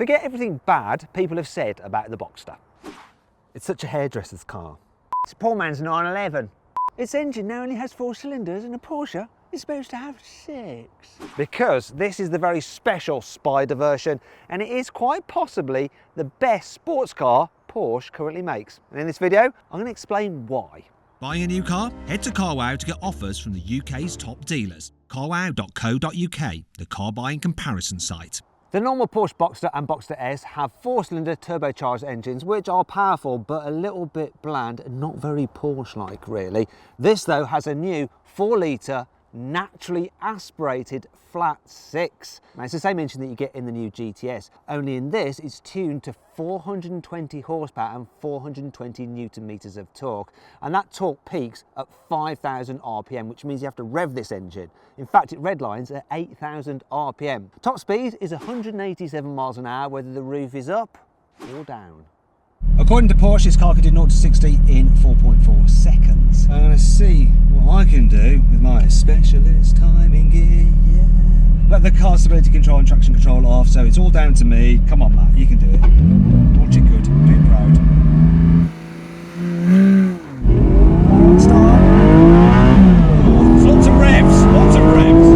Forget everything bad people have said about the Boxster. It's such a hairdresser's car. It's a poor man's 911. Its engine now only has 4 cylinders and a Porsche is supposed to have 6. Because this is the very special Spyder version, and it is quite possibly the best sports car Porsche currently makes. And in this video, I'm going to explain why. Buying a new car? Head to Carwow to get offers from the UK's top dealers. carwow.co.uk, the car buying comparison site. The normal Porsche Boxster and Boxster S have 4-cylinder turbocharged engines which are powerful but a little bit bland and not very Porsche-like really. This though has a new 4-litre naturally aspirated flat 6. Now it's the same engine that you get in the new GTS, only in this it's tuned to 420 horsepower and 420 newton meters of torque, and that torque peaks at 5,000 RPM, which means you have to rev this engine. In fact, it redlines at 8,000 RPM. Top speed is 187 miles an hour, whether the roof is up or down. According to Porsche, this car can do 0 to 60 in 4.4 seconds. I'm going to see what I can do with my specialist timing gear, yeah. Let the car stability control and traction control off, so it's all down to me. Come on, Matt, you can do it. Watch it good, do it proud. Start. Oh, lots of revs, lots of revs.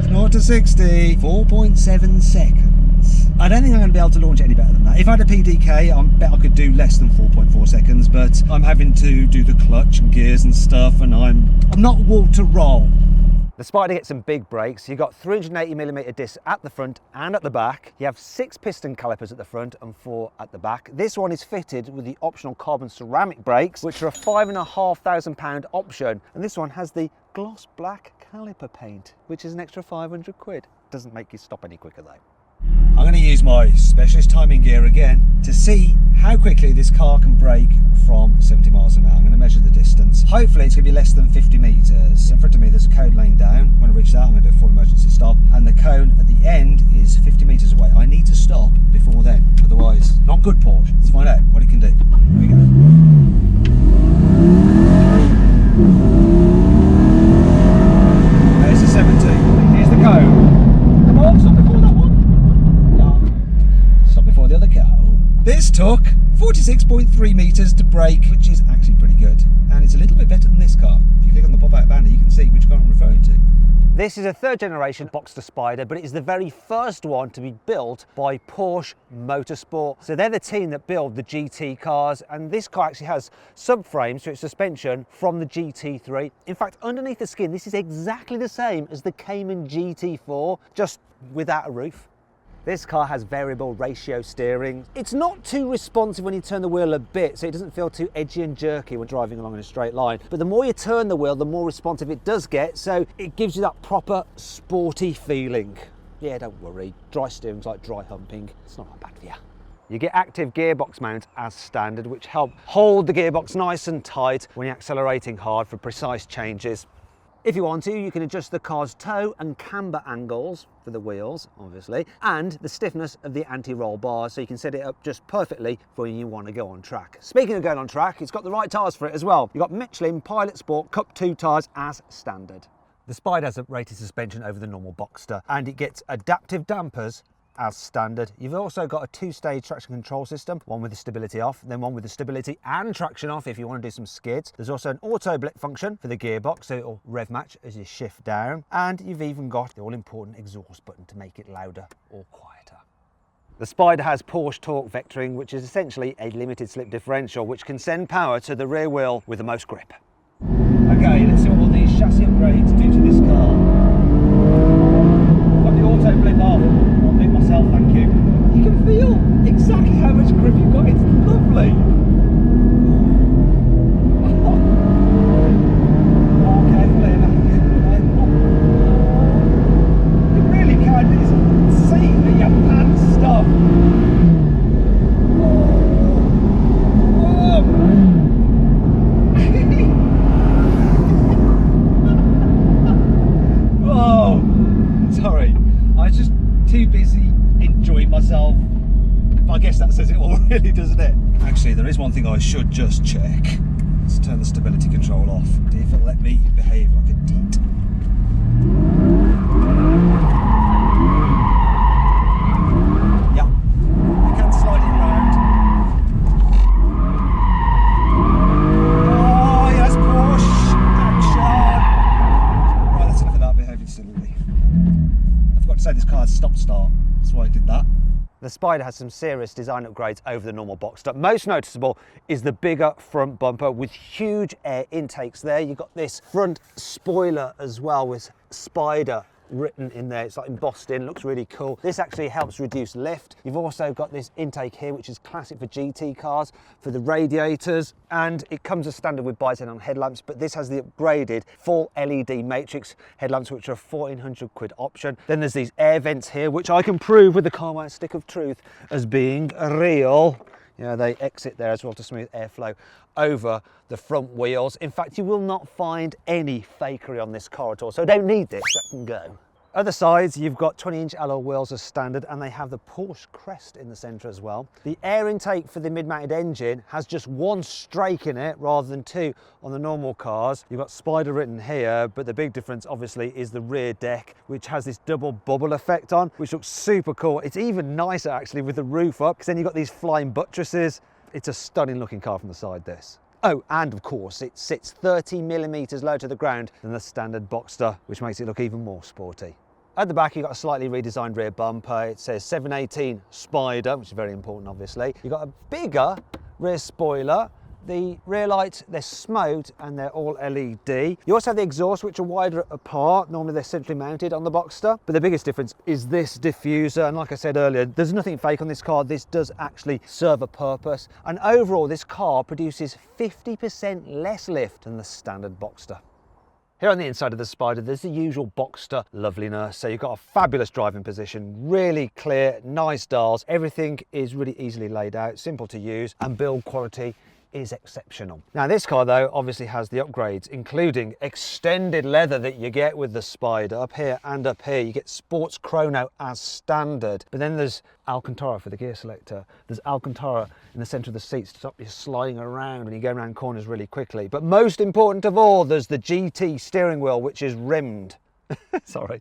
It's 0 to 60, 4.7 seconds. I don't think I'm going to be able to launch it any better than that. If I had a PDK, I bet I could do less than 4.4 seconds, but I'm having to do the clutch and gears and stuff, and I'm not wall to roll. The Spyder gets some big brakes. You've got 380mm discs at the front and at the back. You have 6 piston calipers at the front and 4 at the back. This one is fitted with the optional carbon ceramic brakes, which are a £5,500 option. And this one has the gloss black caliper paint, which is an extra 500 quid. Doesn't make you stop any quicker though. I'm going to use my specialist timing gear again to see how quickly this car can brake from 70 miles an hour. I'm going to measure the distance. Hopefully it's going to be less than 50 metres. In front of me there's a cone lane down. When I reach that I'm going to do a full emergency stop, and the cone at the end is 50 metres away. I need to stop before then, otherwise not good Porsche. Let's find out what it can do. Here we go. There's the 70. Here's the cone. Come on, stop before that one. Before the other car. This took 46.3 metres to brake, which is actually pretty good, and it's a little bit better than this car. If you click on the pop-out banner you can see which car I'm referring to. This is a 3rd generation Boxster Spyder, but it is the very first one to be built by Porsche Motorsport. So they're the team that build the GT cars, and this car actually has subframes to its suspension from the GT3. In fact, underneath the skin this is exactly the same as the Cayman GT4, just without a roof. This car has variable ratio steering. It's not too responsive when you turn the wheel a bit, so it doesn't feel too edgy and jerky when driving along in a straight line. But the more you turn the wheel, the more responsive it does get, so it gives you that proper sporty feeling. Yeah, don't worry, dry steering's like dry humping. It's not that bad for you. You get active gearbox mounts as standard, which help hold the gearbox nice and tight when you're accelerating hard for precise changes. If you want to, you can adjust the car's toe and camber angles for the wheels, obviously, and the stiffness of the anti-roll bars, so you can set it up just perfectly for when you want to go on track. Speaking of going on track, it's got the right tyres for it as well. You've got Michelin Pilot Sport Cup 2 tyres as standard. The Spyder has a rated suspension over the normal Boxster, and it gets adaptive dampers as standard. You've also got a 2-stage traction control system, one with the stability off, then one with the stability and traction off if you want to do some skids. There's also an auto blip function for the gearbox, so it'll rev match as you shift down, and you've even got the all-important exhaust button to make it louder or quieter. The Spyder has Porsche torque vectoring, which is essentially a limited slip differential, which can send power to the rear wheel with the most grip. Okay, let's see what all these chassis upgrades do to this car. Got the auto blip off. Myself, thank you. You can feel exactly how much grip you've got. It's lovely. Oh, carefully. You really can see that your pants stuff. Oh. Sorry. I was just too busy enjoying myself. I guess that says it all really, doesn't it? Actually, there is one thing I should just check. Let's turn the stability control off. See if it'll let me behave like a deet. to say this car has stop-start. That's why I did that. The Spyder has some serious design upgrades over the normal Boxster. Most noticeable is the bigger front bumper with huge air intakes there. You've got this front spoiler as well with Spyder written in there. It's like embossed in, looks really cool. This actually helps reduce lift. You've also got this intake here, which is classic for GT cars, for the radiators, and it comes as standard with bi-xenon headlamps, but this has the upgraded full LED matrix headlamps, which are a 1,400 quid option. Then there's these air vents here, which I can prove with the carwow stick of truth as being real. You know, they exit there as well to smooth airflow over the front wheels. In fact, you will not find any fakery on this car at all, so don't need this, that can go. Other sides, you've got 20-inch alloy wheels as standard, and they have the Porsche crest in the centre as well. The air intake for the mid-mounted engine has just one strake in it rather than two on the normal cars. You've got Spyder written here, but the big difference obviously is the rear deck, which has this double bubble effect on, which looks super cool. It's even nicer actually with the roof up, because then you've got these flying buttresses. It's a stunning looking car from the side, this. Oh, and of course it sits 30mm lower to the ground than the standard Boxster, which makes it look even more sporty. At the back, you've got a slightly redesigned rear bumper. It says 718 Spyder, which is very important, obviously. You've got a bigger rear spoiler. The rear lights, they're smoked and they're all LED. You also have the exhaust, which are wider apart. Normally they're centrally mounted on the Boxster. But the biggest difference is this diffuser. And like I said earlier, there's nothing fake on this car. This does actually serve a purpose. And overall, this car produces 50% less lift than the standard Boxster. Here on the inside of the Spyder, there's the usual Boxster loveliness. So you've got a fabulous driving position, really clear, nice dials. Everything is really easily laid out, simple to use, and build quality is exceptional. Now this car though obviously has the upgrades, including extended leather that you get with the Spyder. Up here and up here you get sports chrono as standard, but then there's Alcantara for the gear selector. There's Alcantara in the centre of the seats to stop you sliding around when you go around corners really quickly. But most important of all, there's the GT steering wheel, which is rimmed. Sorry,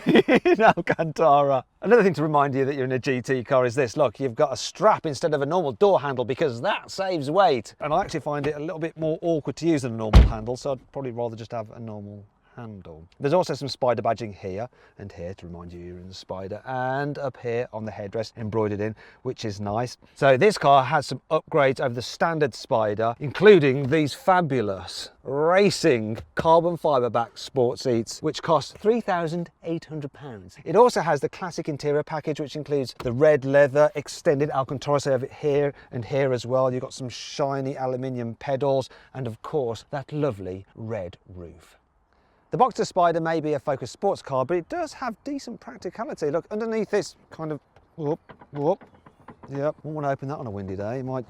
in Alcantara. Another thing to remind you that you're in a GT car is this. Look, you've got a strap instead of a normal door handle because that saves weight. And I actually find it a little bit more awkward to use than a normal handle, so I'd probably rather just have a normal handle. There's also some Spyder badging here and here to remind you you're in the Spyder, and up here on the headrest embroidered in, which is nice. So this car has some upgrades over the standard Spyder, including these fabulous racing carbon fibre back sport seats, which cost £3,800. It also has the classic interior package, which includes the red leather, extended Alcantara, so you have it here and here as well. You've got some shiny aluminium pedals, and of course that lovely red roof. The Boxster Spyder may be a focused sports car, but it does have decent practicality. Look, underneath this kind of whoop, whoop. Yep, won't want to open that on a windy day. It might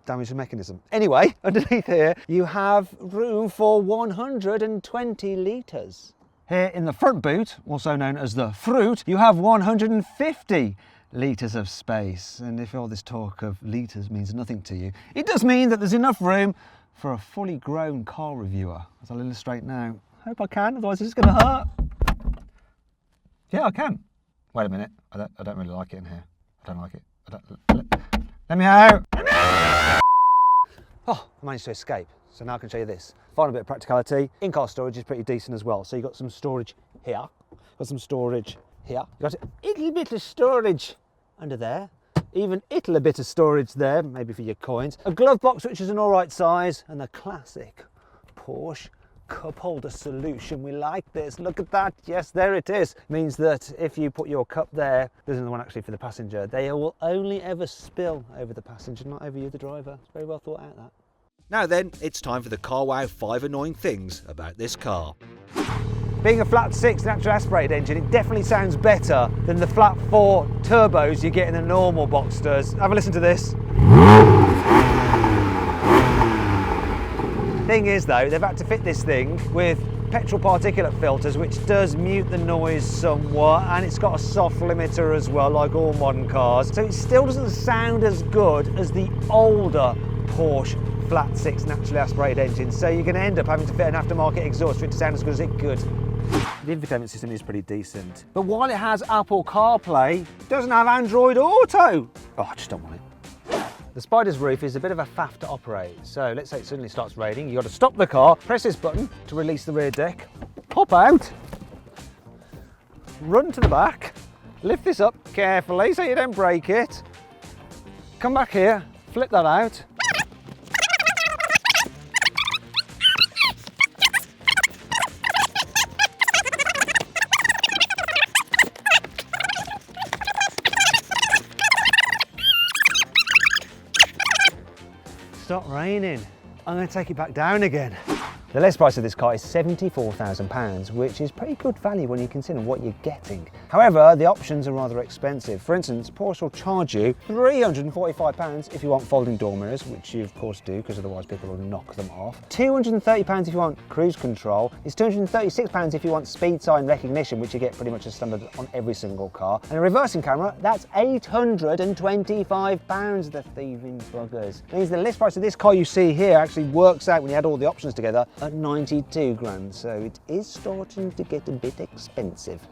damage the mechanism. Anyway, underneath here, you have room for 120 litres. Here in the front boot, also known as the fruit, you have 150 litres of space. And if all this talk of litres means nothing to you, it does mean that there's enough room for a fully grown car reviewer, as I'll illustrate now. Hope I can, otherwise it's going to hurt. Yeah, I can. Wait a minute, I don't really like it in here. I don't like it. Let me out. Oh, I managed to escape. So now I can show you this. Final bit of practicality. In-car storage is pretty decent as well. So you've got some storage here, got some storage here. You've got a little bit of storage under there. Even a little bit of storage there, maybe for your coins. A glove box, which is an all right size, and the classic Porsche cup holder solution. We like this. Look at that. Yes, there it is. Means that if you put your cup there, there's another one actually for the passenger. They will only ever spill over the passenger, not over you, the driver. It's very well thought out, that. Now then, it's time for the carwow 5 annoying things about this car. Being a flat 6 naturally aspirated engine, it definitely sounds better than the flat 4 turbos you get in the normal Boxsters. Have a listen to this. Thing is though, they've had to fit this thing with petrol particulate filters, which does mute the noise somewhat, and it's got a soft limiter as well, like all modern cars. So it still doesn't sound as good as the older Porsche flat 6 naturally aspirated engines. So you're going to end up having to fit an aftermarket exhaust for it to sound as good as it could. The infotainment system is pretty decent, but while it has Apple CarPlay, it doesn't have Android Auto. Oh, I just don't want it. The Spyder's roof is a bit of a faff to operate. So let's say it suddenly starts raining. You've got to stop the car, press this button to release the rear deck, pop out, run to the back, lift this up carefully so you don't break it. Come back here, flip that out. Stop raining. I'm going to take it back down again. The list price of this car is £74,000, which is pretty good value when you consider what you're getting. However, the options are rather expensive. For instance, Porsche will charge you £345 if you want folding door mirrors, which you of course do, because otherwise people will knock them off. £230 if you want cruise control. It's £236 if you want speed sign recognition, which you get pretty much as standard on every single car. And a reversing camera, that's £825, the thieving buggers. It means the list price of this car you see here actually works out, when you add all the options together, at 92 grand, so it is starting to get a bit expensive.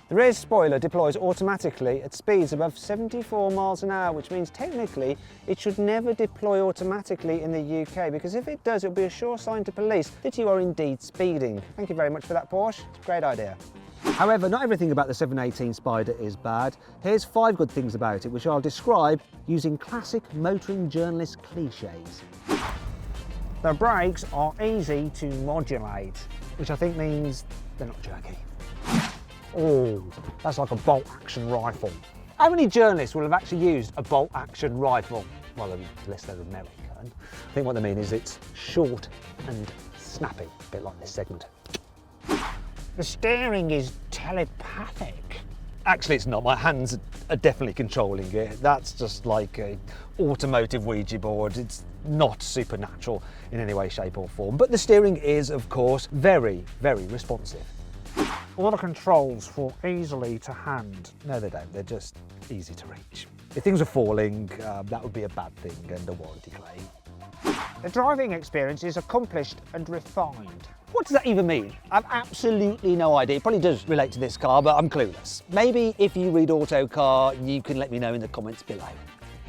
The rear spoiler deploys automatically at speeds above 74 miles an hour, which means technically it should never deploy automatically in the UK, because if it does, it'll be a sure sign to police that you are indeed speeding. Thank you very much for that, Porsche. It's a great idea. However, not everything about the 718 Spyder is bad. Here's 5 good things about it, which I'll describe using classic motoring journalist cliches. The brakes are easy to modulate, which I think means they're not jerky. Oh, that's like a bolt-action rifle. How many journalists will have actually used a bolt-action rifle? Well, unless they're American. I think what they mean is it's short and snappy, a bit like this segment. The steering is telepathic. Actually, it's not. My hands are definitely controlling it. That's just like an automotive Ouija board. It's not supernatural in any way, shape or form. But the steering is, of course, very, very responsive. All the controls fall easily to hand. No, they don't. They're just easy to reach. If things are falling, that would be a bad thing and a warranty claim. The driving experience is accomplished and refined. What does that even mean? I've absolutely no idea. It probably does relate to this car, but I'm clueless. Maybe if you read Autocar, you can let me know in the comments below.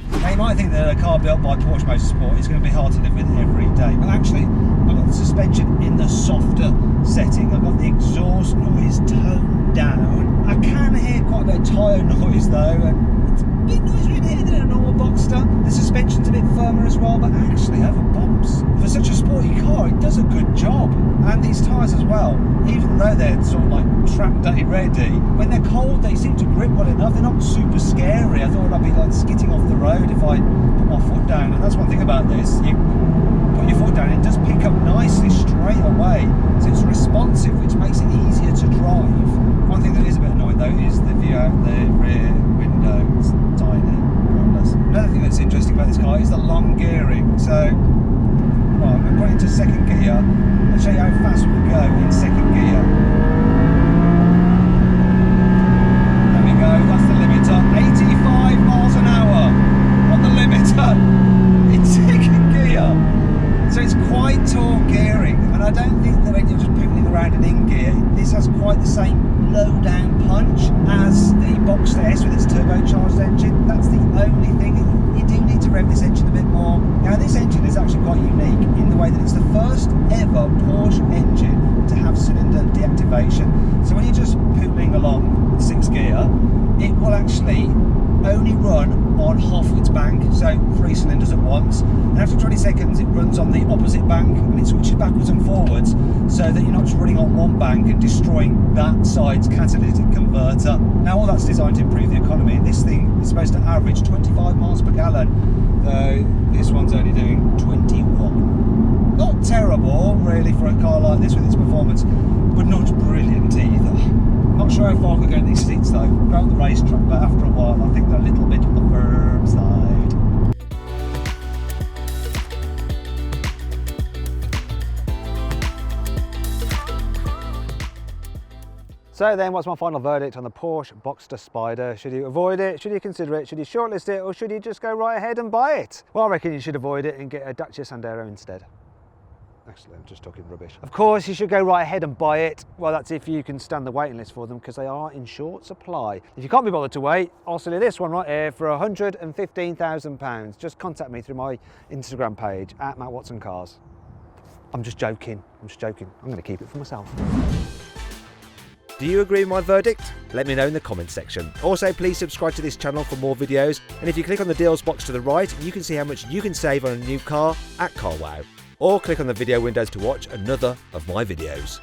Now you might think that a car built by Porsche Motorsport is going to be hard to live with every day, but actually I've got the suspension in the softer setting, I've got the exhaust noise toned down. I can hear quite a bit of tyre noise though, and it's a bit noisier in here than a normal Boxster. The suspension's a bit firmer as well, but actually over bumps. For such a sporty car, it does a good job. And these tyres as well, even though they're sort of like track day ready, when they're cold they seem to grip well enough. They're not super scary. I thought I'd be like skidding off the road if I put my foot down, and that's one thing about this. You put your foot down, it does pick up nicely straight away, so it's responsive, which makes it easier to drive. One thing that is a bit annoying though is the view out the rear window. It's tiny, pointless. Another thing that's interesting about this car is the long gearing. So, well, I'm going to put it into second gear and show you how fast we go in second gear. There we go, that's the limiter. 85 miles an hour on the limiter in second gear. So it's quite tall gearing, and I don't think that when you're just pootling around in gear, this has quite the same low down punch as the Boxster S with its turbocharged engine. That's the only thing. You do need to rev this engine a bit more. Now this engine is actually quite unique in the way that it's the first ever Porsche engine to have cylinder deactivation. So when you're just pootling along 6th gear, it will actually only run on half of its bank, so 3 cylinders at once, and after 20 seconds it runs on the opposite bank and it switches backwards and forwards, so that you're not just running on one bank and destroying that side's catalytic converter. Now all that's designed to improve the economy. This thing is supposed to average 25 miles per gallon, though this one's only doing 21. Not terrible really for a car like this with its performance, but not brilliant either. Not sure how far I could go in these seats though. Go on the racetrack, but after a while I think they're a little bit on the firm side. So then, what's my final verdict on the Porsche Boxster Spyder? Should you avoid it? Should you consider it? Should you shortlist it? Or should you just go right ahead and buy it? Well, I reckon you should avoid it and get a Dacia Sandero instead. Actually, I'm just talking rubbish. Of course, you should go right ahead and buy it. Well, that's if you can stand the waiting list for them, because they are in short supply. If you can't be bothered to wait, I'll sell you this one right here for £115,000. Just contact me through my Instagram page, @MattWatsonCars. I'm just joking. I'm just joking. I'm going to keep it for myself. Do you agree with my verdict? Let me know in the comments section. Also, please subscribe to this channel for more videos, and if you click on the deals box to the right, you can see how much you can save on a new car at CarWow. Or click on the video windows to watch another of my videos.